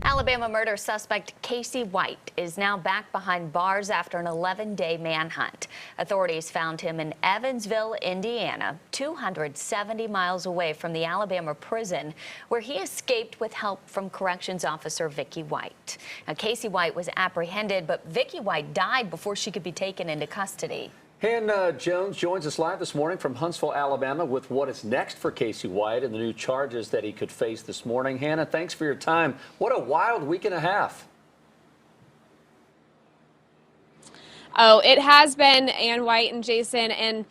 Alabama murder suspect Casey White is now back behind bars after an 11-day manhunt. Authorities found him in Evansville, Indiana, 270 miles away from the Alabama prison, where he escaped with help from corrections officer Vicky White. Now, Casey White was apprehended, but Vicky White died before she could be taken into custody. Hannah Jones joins us live this morning from Huntsville, Alabama, with what is next for Casey White and the new charges that he could face this morning. Hannah, thanks for your time. What a wild week and a half. Oh, it has been, Ann White and Jason, and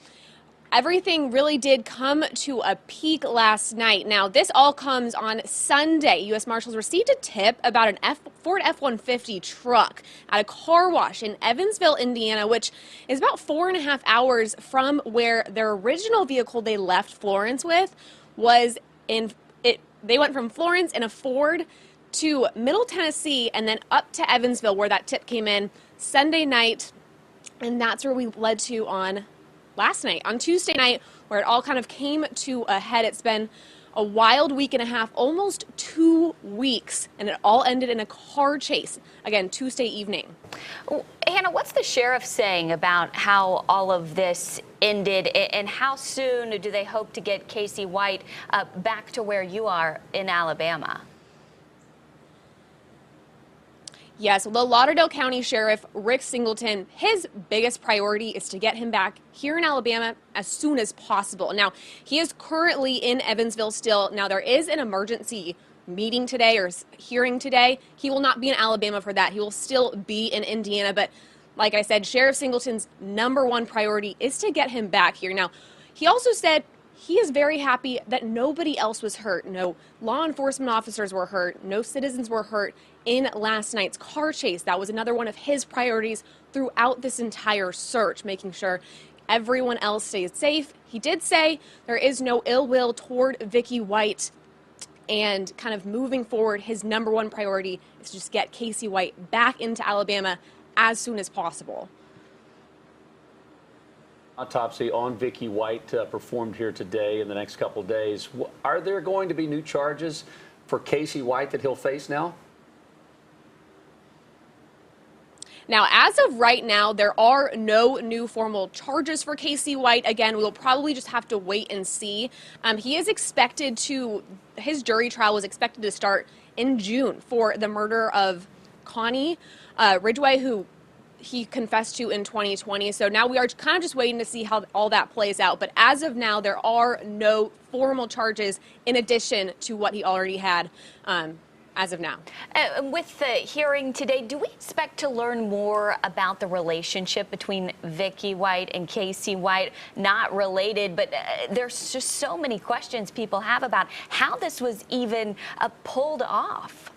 everything really did come to a peak last night. Now, this all comes on Sunday. U.S. Marshals received a tip about an Ford F-150 truck at a car wash in Evansville, Indiana, which is about 4.5 hours from where their original vehicle they left Florence with was in it. They went from Florence in a Ford to Middle Tennessee and then up to Evansville, where that tip came in Sunday night, and that's where we led to on last night, on Tuesday night, where it all kind of came to a head. It's been a wild week and a half, almost 2 weeks, and it all ended in a car chase, again, Tuesday evening. Hannah, what's the sheriff saying about how all of this ended, and how soon do they hope to get Casey White back to where you are in Alabama? Yes, the Lauderdale County Sheriff, Rick Singleton, his biggest priority is to get him back here in Alabama as soon as possible. Now, he is currently in Evansville still. Now, there is an emergency meeting today or hearing today. He will not be in Alabama for that. He will still be in Indiana. But like I said, Sheriff Singleton's #1 priority is to get him back here. Now, he also said he is very happy that nobody else was hurt. No law enforcement officers were hurt. No citizens were hurt in last night's car chase. That was another one of his priorities throughout this entire search, making sure everyone else stays safe. He did say there is no ill will toward Vicky White, and kind of moving forward, his #1 priority is to just get Casey White back into Alabama as soon as possible. Autopsy on Vicky White performed here today in the next couple of days. Are there going to be new charges for Casey White that he'll face now? Now, as of right now, there are no new formal charges for Casey White. Again, we'll probably just have to wait and see. He is expected to, his jury trial was expected to start in June for the murder of Connie Ridgway, who he confessed to in 2020. So now we are kind of just waiting to see how all that plays out. But as of now, there are no formal charges in addition to what he already had as of now. With the hearing today, do we expect to learn more about the relationship between Vicky White and Casey White? Not related, but there's just so many questions people have about how this was even pulled off.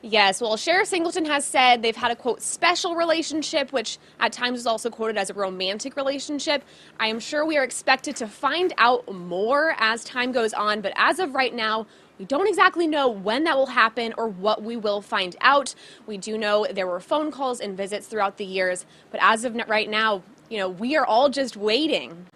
Yes, well, Sheriff Singleton has said they've had a, quote, special relationship, which at times is also quoted as a romantic relationship. I am sure we are expected to find out more as time goes on, but as of right now, we don't exactly know when that will happen or what we will find out. We do know there were phone calls and visits throughout the years, but as of right now, you know, we are all just waiting.